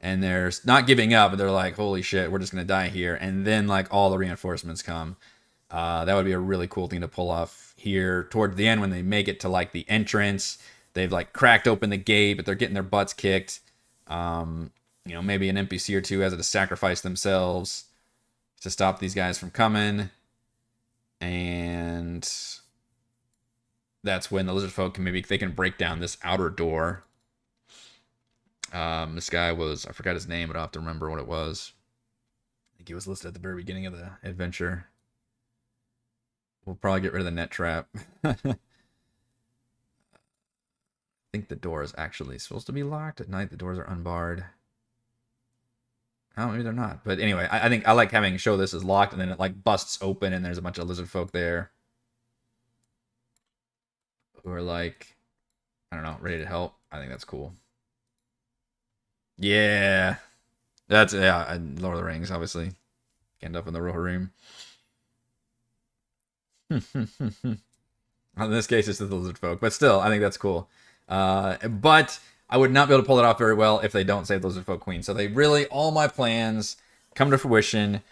and they're not giving up, and they're like, holy shit, we're just gonna die here, and then like all the reinforcements come. That would be a really cool thing to pull off here toward the end when they make it to like the entrance. They've like cracked open the gate, but they're getting their butts kicked. Maybe an NPC or two has to sacrifice themselves to stop these guys from coming. And that's when the lizard folk they can break down this outer door. This guy I forgot his name, but I'll have to remember what it was. I think he was listed at the very beginning of the adventure. We'll probably get rid of the net trap. I think the door is actually supposed to be locked. At night, the doors are unbarred. Oh, maybe they're not. But anyway, I think I like having show this as locked, and then it like busts open, and there's a bunch of lizard folk there who are like, I don't know, ready to help. I think that's cool. Yeah, that's Lord of the Rings, obviously. End up in the Rohirrim. In this case, it's the lizard folk, but still, I think that's cool. But I would not be able to pull it off very well if they don't save the lizard folk queen. So all my plans come to fruition.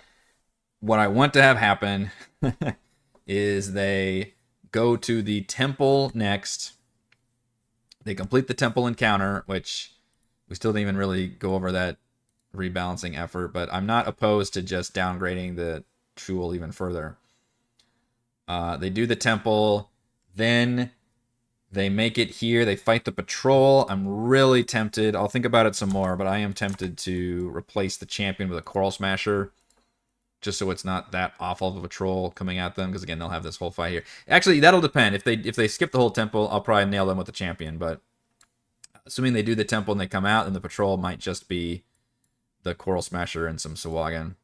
What I want to have happen is they go to the temple next. They complete the temple encounter, which we still didn't even really go over that rebalancing effort, but I'm not opposed to just downgrading the Shul even further. They do the temple, then they make it here. They fight the patrol. I'm really tempted. I'll think about it some more, but I am tempted to replace the champion with a Coral Smasher, just so it's not that awful of a patrol coming at them, because again, they'll have this whole fight here. Actually, that'll depend. If they skip the whole temple, I'll probably nail them with the champion, but assuming they do the temple and they come out, then the patrol might just be the Coral Smasher and some Sahuagin.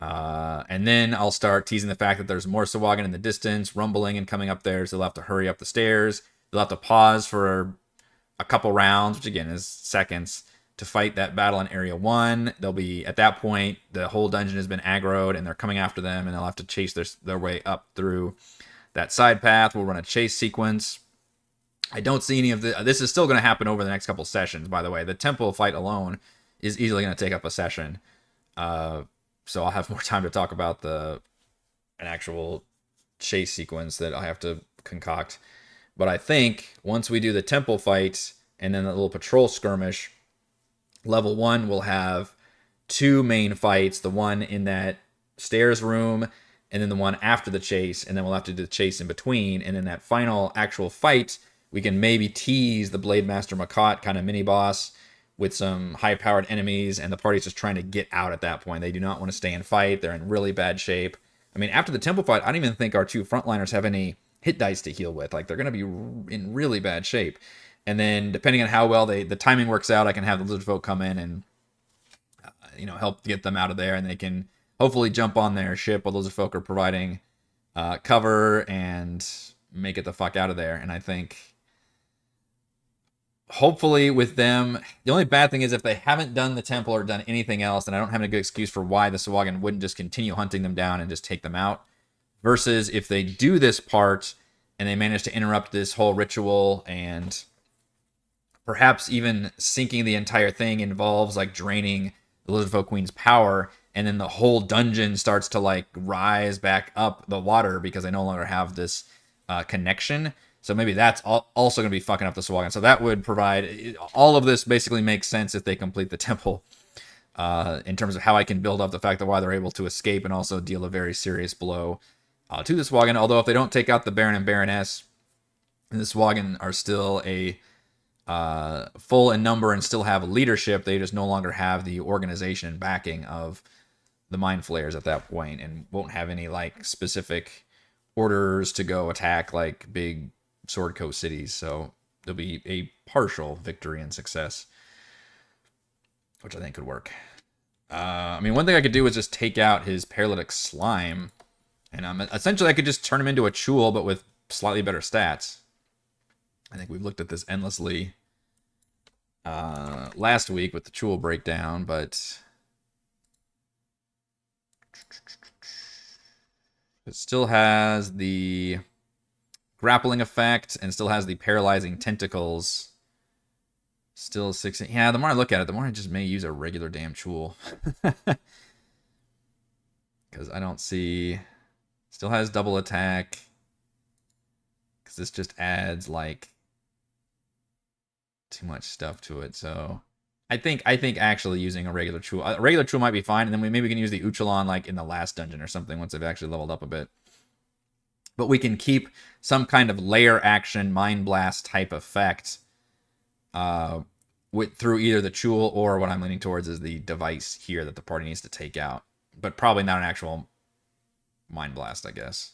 And then I'll start teasing the fact that there's more Sahuagin in the distance, rumbling and coming up there, so they'll have to hurry up the stairs. They'll have to pause for a couple rounds, which again is seconds, to fight that battle in Area 1. They'll be, at that point, the whole dungeon has been aggroed, and they're coming after them, and they'll have to chase their way up through that side path. We'll run a chase sequence. I don't see any of this is still going to happen over the next couple sessions, by the way. The temple fight alone is easily going to take up a session. So I'll have more time to talk about an actual chase sequence that I have to concoct. But I think once we do the temple fight and then the little patrol skirmish, level 1 will have 2 main fights, the one in that stairs room and then the one after the chase, and then we'll have to do the chase in between. And in that final actual fight, we can maybe tease the Blade Master Makot kind of mini boss with some high-powered enemies, and the party's just trying to get out at that point. They do not want to stay and fight. They're in really bad shape. I mean, after the temple fight, I don't even think our 2 frontliners have any hit dice to heal with. Like, they're going to be in really bad shape. And then, depending on how well the timing works out, I can have the lizard folk come in and help get them out of there, and they can hopefully jump on their ship while the lizard folk are providing cover and make it the fuck out of there. And I think, hopefully with them, the only bad thing is if they haven't done the temple or done anything else, then I don't have a good excuse for why the Sahuagin wouldn't just continue hunting them down and just take them out. Versus if they do this part and they manage to interrupt this whole ritual, and perhaps even sinking the entire thing involves like draining the Lizard Folk Queen's power, and then the whole dungeon starts to like rise back up the water because they no longer have this connection. So maybe that's also going to be fucking up the Sahuagin. So that would provide... All of this basically makes sense if they complete the temple. In terms of how I can build up the fact that why they're able to escape and also deal a very serious blow to the Sahuagin. Although if they don't take out the Baron and Baroness, the Sahuagin are still a full in number and still have leadership. They just no longer have the organization and backing of the Mind Flayers at that point, and won't have any like specific orders to go attack like big Sword Coast cities. So there'll be a partial victory and success, which I think could work. I mean, one thing I could do is just take out his Paralytic Slime, and essentially I could just turn him into a Chul, but with slightly better stats. I think we've looked at this endlessly last week with the Chul breakdown, but it still has the grappling effect and still has the paralyzing tentacles. Still 16. Yeah, the more I look at it, the more I just may use a regular damn Chul. Because I don't see... Still has double attack. Because this just adds, like, too much stuff to it. So I think actually using a regular Chul might be fine, and then maybe we can use the Uchalon like in the last dungeon or something once they've actually leveled up a bit. But we can keep some kind of layer action Mind Blast type effect through either the Chul or what I'm leaning towards is the device here that the party needs to take out. But probably not an actual Mind Blast, I guess.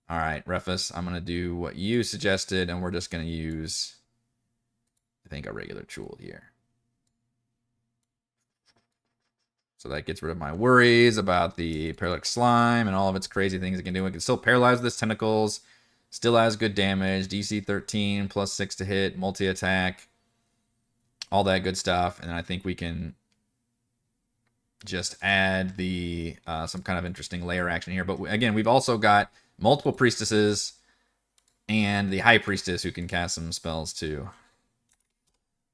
All right, Refus, I'm going to do what you suggested, and we're just going to use... I think a regular Chul here. So that gets rid of my worries about the Paralytic Slime and all of its crazy things it can do. It can still paralyze with its tentacles. Still has good damage. DC 13, plus 6 to hit, multi-attack. All that good stuff. And then I think we can just add the some kind of interesting layer action here. But again, we've also got multiple priestesses and the High Priestess who can cast some spells too.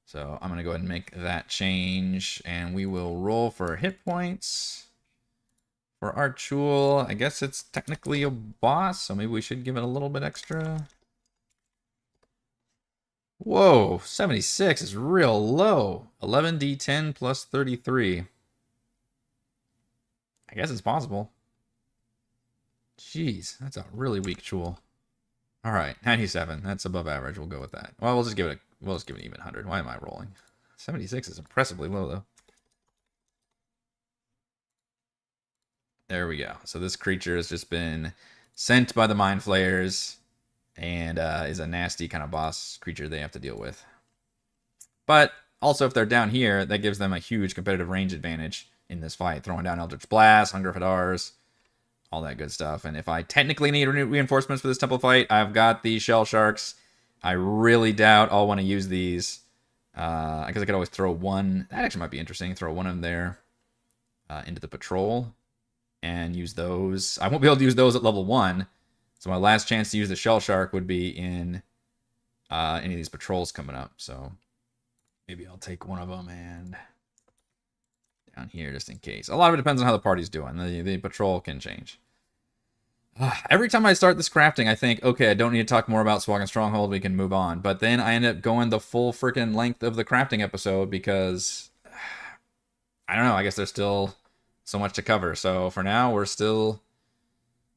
So I'm going to go ahead and make that change, and we will roll for hit points. For our Chul, I guess it's technically a boss, so maybe we should give it a little bit extra. Whoa, 76 is real low. 11d10 plus 33. I guess it's possible. Jeez, that's a really weak Chul. All right, 97. That's above average. We'll go with that. Well, we'll just give it an even 100. Why am I rolling? 76 is impressively low, though. There we go. So this creature has just been sent by the Mind Flayers and is a nasty kind of boss creature they have to deal with. But also, if they're down here, that gives them a huge competitive range advantage in this fight. Throwing down Eldritch Blast, Hunger of Hadars, all that good stuff. And if I technically need reinforcements for this temple fight, I've got the Shell Sharks. I really doubt I'll want to use these. I guess I could always throw one. That actually might be interesting. Throw one of them there into the patrol and use those. I won't be able to use those at level 1. So my last chance to use the Shell Shark would be in any of these patrols coming up. So maybe I'll take one of them and down here just in case. A lot of it depends on how the party's doing. The patrol can change. Every time I start this crafting, I think, okay, I don't need to talk more about Sahuagin Stronghold. We can move on. But then I end up going the full freaking length of the crafting episode because, I don't know, I guess there's still so much to cover. So for now, we're still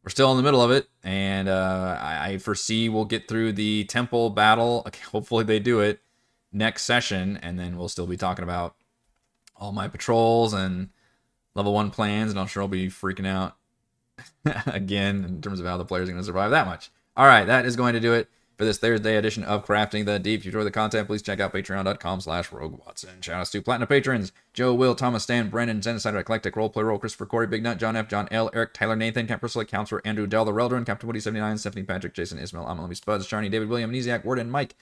in the middle of it. And I foresee we'll get through the temple battle. Okay, hopefully they do it next session. And then we'll still be talking about all my patrols and level 1 plans. And I'm sure I'll be freaking out again in terms of how the players are going to survive that much. All right, that is going to do it for this Thursday edition of Crafting the Deep. If you enjoy the content, please check out patreon.com/RogueWatson. Shout outs to Platinum patrons: Joe, Will, Thomas, Stan, Brendan, Zenicider, Eclectic, Roleplay Roll, Christopher, Corey, Big Nut, John F, John L, Eric, Tyler, Nathan, Camp Priscilla, Counselor, Andrew, Dell, The Reldrin, Captain Woody 79, Stephanie, Patrick, Jason, Ismail, Amelie, Spuds, Charney, David, William, Amnesiac, Warden, Mike,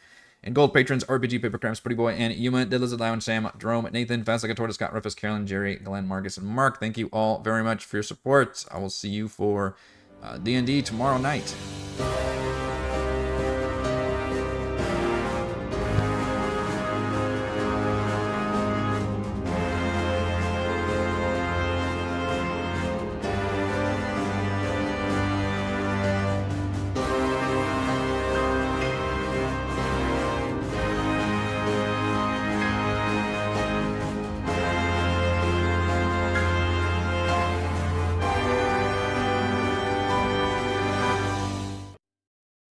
and gold patrons: RPG, Papercramps, Pretty Boy, and Yuma, Dead Lizard, Lounge, Sam, Jerome, Nathan, Fast Like a Tortoise, Scott, Rufus, Carolyn, Jerry, Glenn, Marcus, and Mark. Thank you all very much for your support. I will see you for D&D tomorrow night.